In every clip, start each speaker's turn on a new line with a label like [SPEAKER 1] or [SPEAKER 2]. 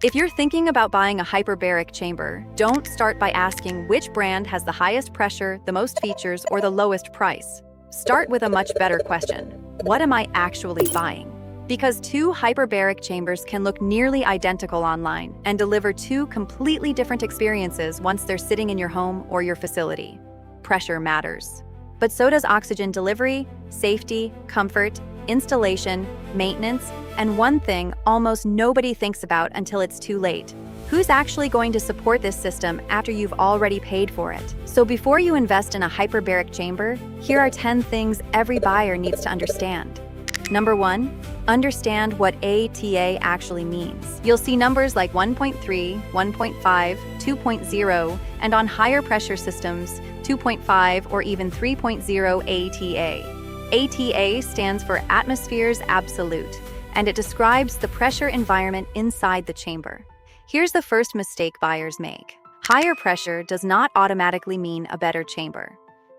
[SPEAKER 1] If you're thinking about buying a hyperbaric chamber, don't start by asking which brand has the highest pressure, the most features, or the lowest price. Start with a much better question. What am I actually buying? Because two hyperbaric chambers can look nearly identical online and deliver two completely different experiences once they're sitting in your home or your facility. Pressure matters. But so does oxygen delivery, safety, comfort, installation, maintenance, and one thing almost nobody thinks about until it's too late. Who's actually going to support this system after you've already paid for it? So before you invest in a hyperbaric chamber, here are 10 things every buyer needs to understand. Number 1, understand what ATA actually means. You'll see numbers like 1.3, 1.5, 2.0, and on higher pressure systems, 2.5 or even 3.0 ATA. ATA stands for Atmospheres Absolute, and it describes the pressure environment inside the chamber. Here's the first mistake buyers make. Higher pressure does not automatically mean a better chamber.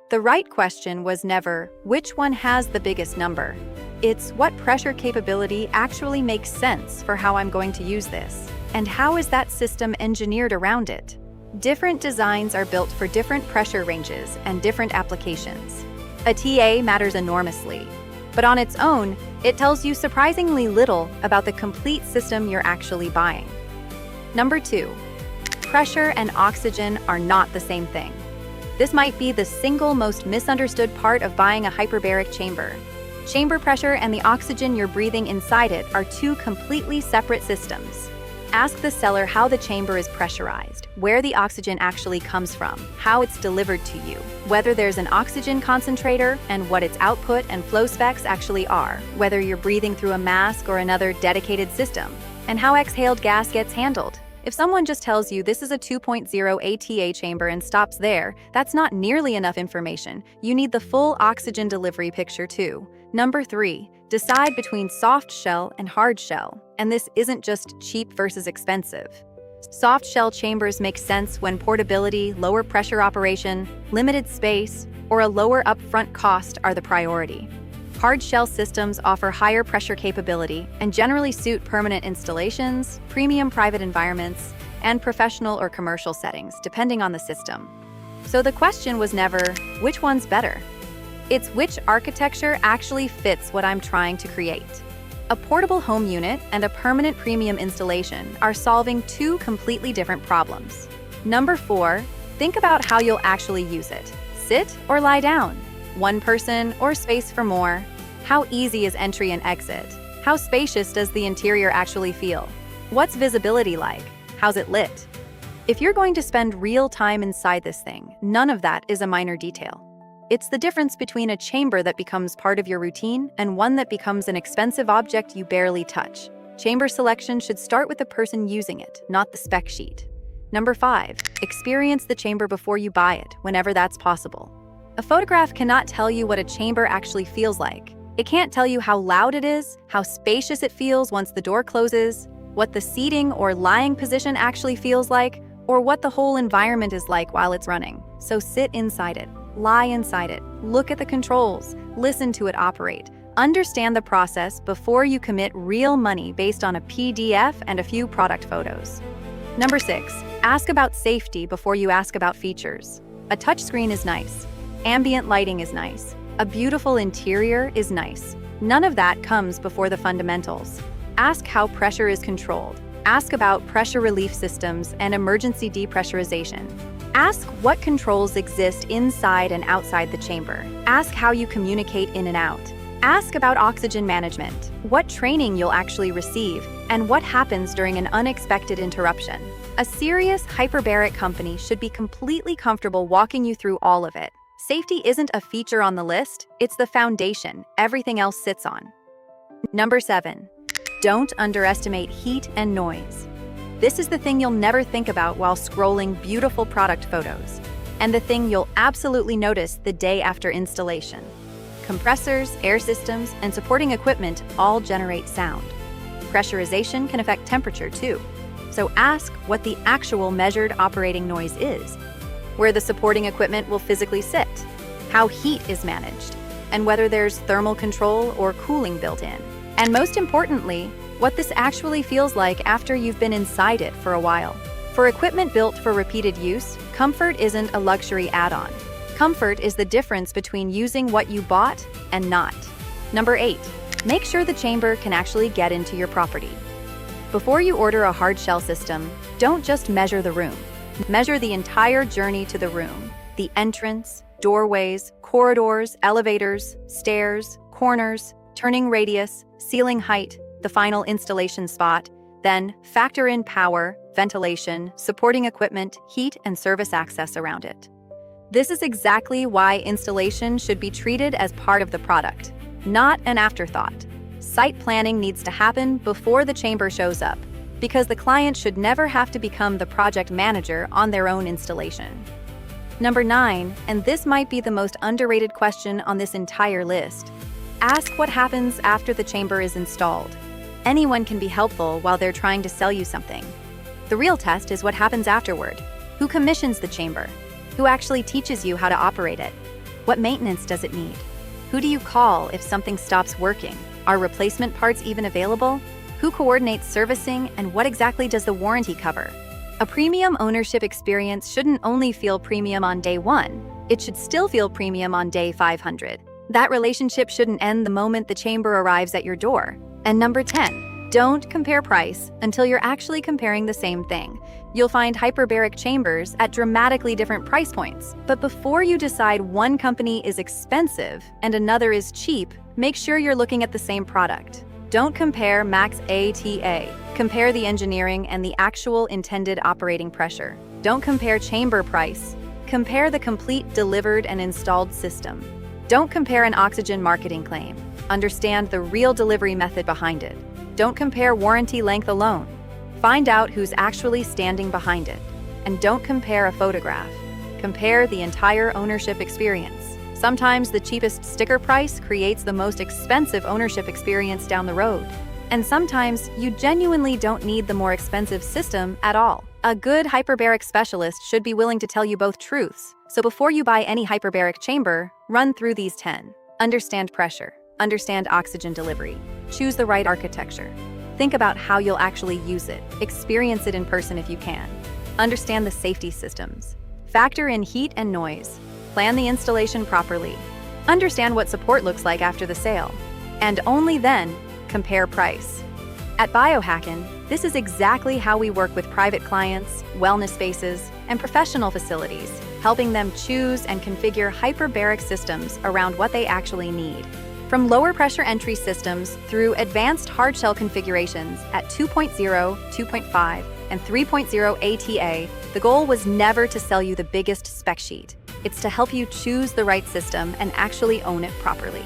[SPEAKER 1] The right question was never, which one has the biggest number? It's what pressure capability actually makes sense for how I'm going to use this, and how is that system engineered around it? Different designs are built for different pressure ranges and different applications. A TA matters enormously, but on its own, it tells you surprisingly little about the complete system you're actually buying. Number 2, pressure and oxygen are not the same thing. This might be the single most misunderstood part of buying a hyperbaric chamber. Chamber pressure and the oxygen you're breathing inside it are two completely separate systems. Ask the seller how the chamber is pressurized, where the oxygen actually comes from, how it's delivered to you, whether there's an oxygen concentrator and what its output and flow specs actually are, whether you're breathing through a mask or another dedicated system, and how exhaled gas gets handled. If someone just tells you this is a 2.0 ATA chamber and stops there, that's not nearly enough information. You need the full oxygen delivery picture too. Number 3, decide between soft shell and hard shell. And this isn't just cheap versus expensive. Soft shell chambers make sense when portability, lower pressure operation, limited space, or a lower upfront cost are the priority. Hard shell systems offer higher pressure capability and generally suit permanent installations, premium private environments, and professional or commercial settings, depending on the system. So the question was never, which one's better? It's which architecture actually fits what I'm trying to create. A portable home unit and a permanent premium installation are solving two completely different problems. Number 4, think about how you'll actually use it. Sit or lie down? One person or space for more? How easy is entry and exit? How spacious does the interior actually feel? What's visibility like? How's it lit? If you're going to spend real time inside this thing, none of that is a minor detail. It's the difference between a chamber that becomes part of your routine and one that becomes an expensive object you barely touch. Chamber selection should start with the person using it, not the spec sheet. Number 5, experience the chamber before you buy it, whenever that's possible. A photograph cannot tell you what a chamber actually feels like. It can't tell you how loud it is, how spacious it feels once the door closes, what the seating or lying position actually feels like, or what the whole environment is like while it's running. So sit inside it. Lie inside it, look at the controls, listen to it operate. Understand the process before you commit real money based on a PDF and a few product photos. Number 6, ask about safety before you ask about features. A touchscreen is nice. Ambient lighting is nice. A beautiful interior is nice. None of that comes before the fundamentals. Ask how pressure is controlled. Ask about pressure relief systems and emergency depressurization. Ask what controls exist inside and outside the chamber. Ask how you communicate in and out. Ask about oxygen management, what training you'll actually receive, and what happens during an unexpected interruption. A serious hyperbaric company should be completely comfortable walking you through all of it. Safety isn't a feature on the list, it's the foundation everything else sits on. Number 7, don't underestimate heat and noise. This is the thing you'll never think about while scrolling beautiful product photos, and the thing you'll absolutely notice the day after installation. Compressors, air systems, and supporting equipment all generate sound. Pressurization can affect temperature too, so ask what the actual measured operating noise is, where the supporting equipment will physically sit, how heat is managed, and whether there's thermal control or cooling built in. And most importantly, what this actually feels like after you've been inside it for a while. For equipment built for repeated use, comfort isn't a luxury add-on. Comfort is the difference between using what you bought and not. Number 8. Make sure the chamber can actually get into your property. Before you order a hard shell system, don't just measure the room. Measure the entire journey to the room. The entrance, doorways, corridors, elevators, stairs, corners, turning radius, ceiling height, the final installation spot. Then factor in power, ventilation, supporting equipment, heat, and service access around it. This is exactly why installation should be treated as part of the product, not an afterthought. Site planning needs to happen before the chamber shows up, because the client should never have to become the project manager on their own installation. Number 9, and this might be the most underrated question on this entire list. Ask what happens after the chamber is installed. Anyone can be helpful while they're trying to sell you something. The real test is what happens afterward. Who commissions the chamber? Who actually teaches you how to operate it? What maintenance does it need? Who do you call if something stops working? Are replacement parts even available? Who coordinates servicing, and what exactly does the warranty cover? A premium ownership experience shouldn't only feel premium on day 1, it should still feel premium on day 500. That relationship shouldn't end the moment the chamber arrives at your door. And number 10, don't compare price until you're actually comparing the same thing. You'll find hyperbaric chambers at dramatically different price points. But before you decide one company is expensive and another is cheap, make sure you're looking at the same product. Don't compare max ATA. Compare the engineering and the actual intended operating pressure. Don't compare chamber price. Compare the complete delivered and installed system. Don't compare an oxygen marketing claim. Understand the real delivery method behind it. Don't compare warranty length alone. Find out who's actually standing behind it. And don't compare a photograph. Compare the entire ownership experience. Sometimes the cheapest sticker price creates the most expensive ownership experience down the road. And sometimes you genuinely don't need the more expensive system at all. A good hyperbaric specialist should be willing to tell you both truths. So before you buy any hyperbaric chamber, run through these 10. Understand pressure. Understand oxygen delivery. Choose the right architecture. Think about how you'll actually use it. Experience it in person if you can. Understand the safety systems. Factor in heat and noise. Plan the installation properly. Understand what support looks like after the sale. And only then, compare price. At Biohackn, this is exactly how we work with private clients, wellness spaces, and professional facilities, helping them choose and configure hyperbaric systems around what they actually need. From lower pressure entry systems through advanced hard shell configurations at 2.0, 2.5, and 3.0 ATA, the goal was never to sell you the biggest spec sheet. It's to help you choose the right system and actually own it properly.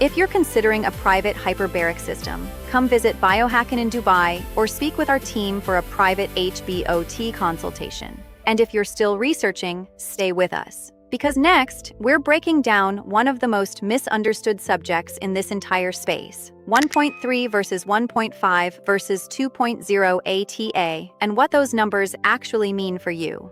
[SPEAKER 1] If you're considering a private hyperbaric system, come visit Biohackn in Dubai or speak with our team for a private HBOT consultation. And if you're still researching, stay with us. Because next, we're breaking down one of the most misunderstood subjects in this entire space, 1.3 versus 1.5 versus 2.0 ATA, and what those numbers actually mean for you.